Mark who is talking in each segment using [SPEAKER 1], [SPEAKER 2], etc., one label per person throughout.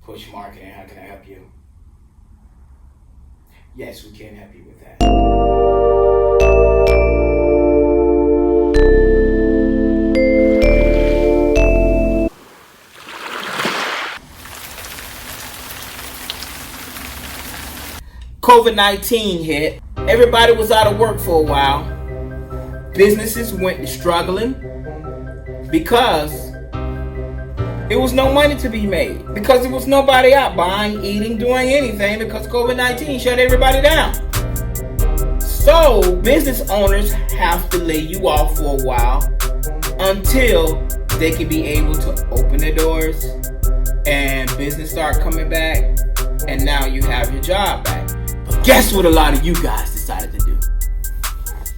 [SPEAKER 1] Push marketing, how can I help you? Yes, we can help you with that. COVID-19 hit. Everybody was out of work for a while. Businesses went struggling because there was no money to be made, because there was nobody out buying, eating, doing anything, because COVID-19 shut everybody down. So business owners have to lay you off for a while until they can be able to open their doors and business start coming back, and now you have your job back. But guess what a lot of you guys decided to do?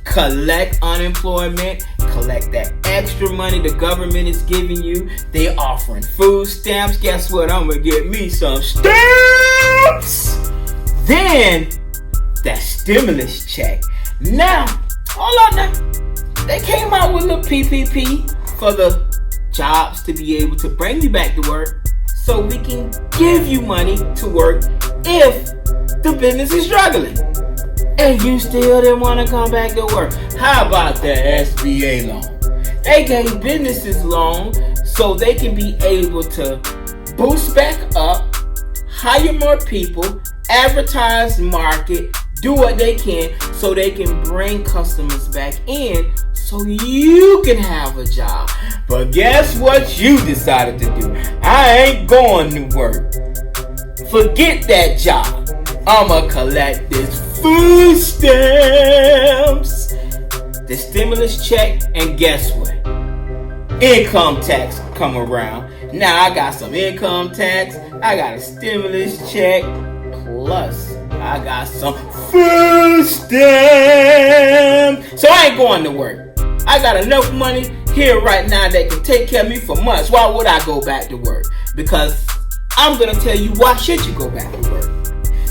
[SPEAKER 1] Collect unemployment, collect that extra money the government is giving you. They offering food stamps. Guess what? I'm gonna get me some stamps. Then that stimulus check. Now, hold on now. They came out with a little PPP for the jobs to be able to bring you back to work, so we can give you money to work if the business is struggling and you still didn't want to come back to work. How about the SBA loan? They gave businesses loans so they can be able to boost back up, hire more people, advertise, market, do what they can so they can bring customers back in so you can have a job. But guess what you decided to do? I ain't going to work. Forget that job. I'ma collect this food stamps, the stimulus check, and guess what? Income tax come around. Now I got some income tax, I got a stimulus check, plus I got some food stamps. So I ain't going to work. I got enough money here right now that can take care of me for months. Why would I go back to work? Because I'm gonna tell you why should you go back to work.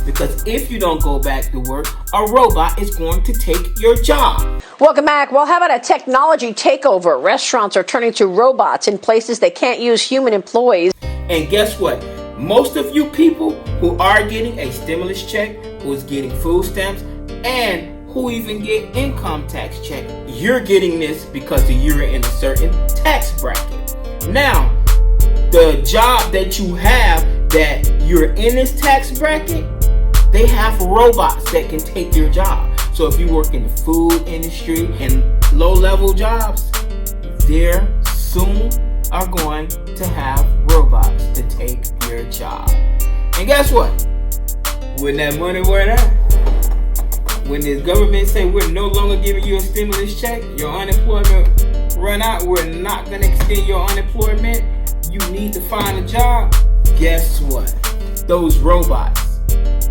[SPEAKER 1] Because if you don't go back to work, a robot is going to take your job.
[SPEAKER 2] Welcome back. Well, how about a technology takeover? Restaurants are turning to robots in places they can't use human employees.
[SPEAKER 1] And guess what? Most of you people who are getting a stimulus check, who's getting food stamps, and who even get income tax check, you're getting this because you're in a certain tax bracket. Now, the job that you have that you're in this tax bracket, they have robots that can take your job. So if you work in the food industry and low-level jobs, there soon are going to have robots to take your job. And guess what? When that money run out, when the government say we're no longer giving you a stimulus check, your unemployment run out, we're not going to extend your unemployment, you need to find a job. Guess what? Those robots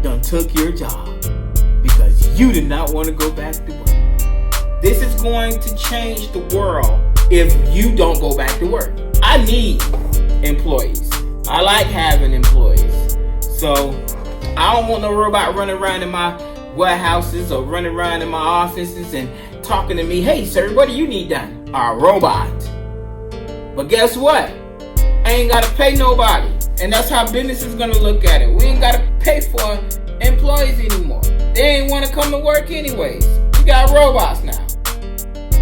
[SPEAKER 1] done took your job because you did not want to go back to work. This is going to change the world if you don't go back to work. I need employees. I like having employees. So I don't want no robot running around in my warehouses or running around in my offices and talking to me, hey sir, what do you need done? A robot. But guess what? I ain't got to pay nobody. And that's how business is going to look at it. We ain't got to pay for employees anymore. They ain't want to come to work anyways. We got robots now.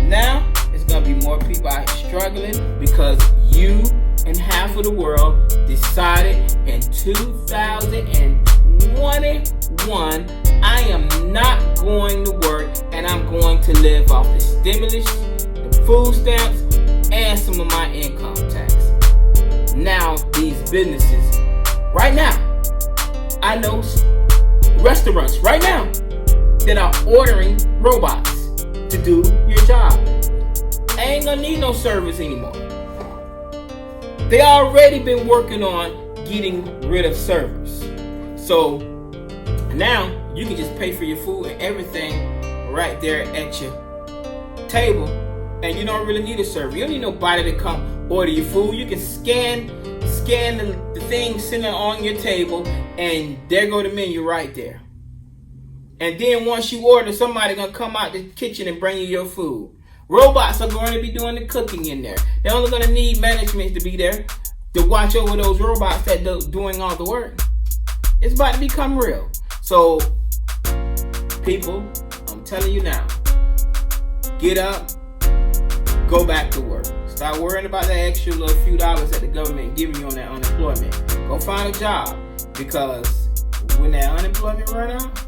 [SPEAKER 1] Now, it's going to be more people out here struggling because you and half of the world decided in 2021, I am not going to work and I'm going to live off the stimulus, the food stamps, and some of my income tax. Now, these businesses, right now, I know restaurants right now that are ordering robots to do your job. I ain't gonna need no service anymore. They already been working on getting rid of servers. So now you can just pay for your food and everything right there at your table, and you don't really need a server. You don't need nobody to come order your food. You can scan scan the thing sitting on your table, and there go the menu right there. And then once you order, somebody gonna come out the kitchen and bring you your food. Robots are going to be doing the cooking in there. They're only gonna need management to be there to watch over those robots that doing all the work. It's about to become real. So, people, I'm telling you now, get up, go back to work. Stop worrying about that extra little few dollars that the government giving you on that unemployment. Go find a job, because when that unemployment run out,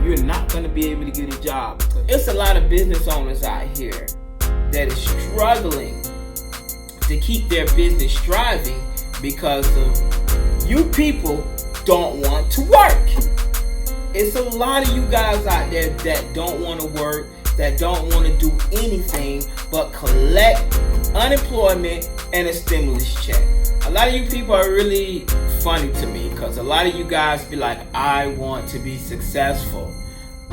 [SPEAKER 1] you're not going to be able to get a job. It's a lot of business owners out here that is struggling to keep their business thriving because of you people don't want to work. It's a lot of you guys out there that don't want to work, that don't want to do anything but collect unemployment and a stimulus check. A lot of you people are really funny to me, because a lot of you guys be like, I want to be successful.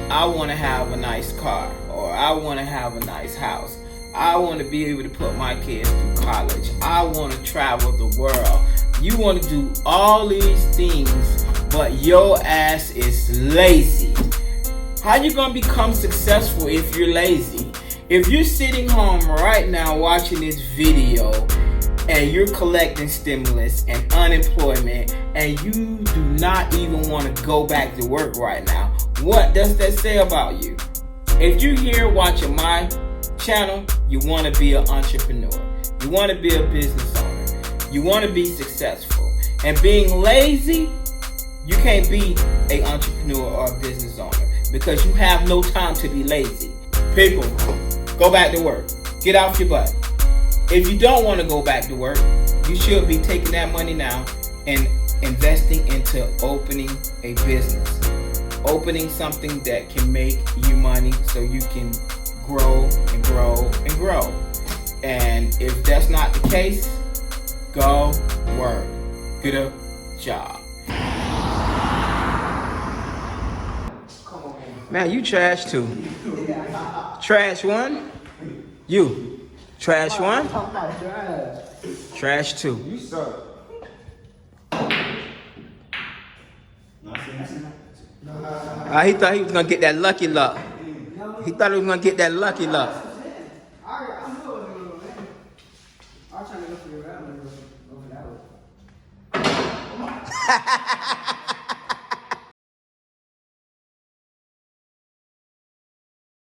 [SPEAKER 1] I want to have a nice car, or I want to have a nice house. I want to be able to put my kids through college. I want to travel the world. You want to do all these things, but your ass is lazy. How you gonna become successful if you're lazy? If you're sitting home right now watching this video and you're collecting stimulus and unemployment and you do not even want to go back to work right now, what does that say about you? If you're here watching my channel, you want to be an entrepreneur. You want to be a business owner. You want to be successful. And being lazy, you can't be an entrepreneur or a business owner, because you have no time to be lazy. People, go back to work. Get off your butt. If you don't want to go back to work, you should be taking that money now and investing into opening a business. Opening something that can make you money so you can grow and grow and grow. And if that's not the case, go work. Get a job. Man, you trash too. Trash one. You. Trash one. Trash two.
[SPEAKER 3] You suck.
[SPEAKER 1] He thought he was gonna get that lucky luck. He thought he was gonna get that lucky luck.
[SPEAKER 3] I'm trying to go for your round over that one.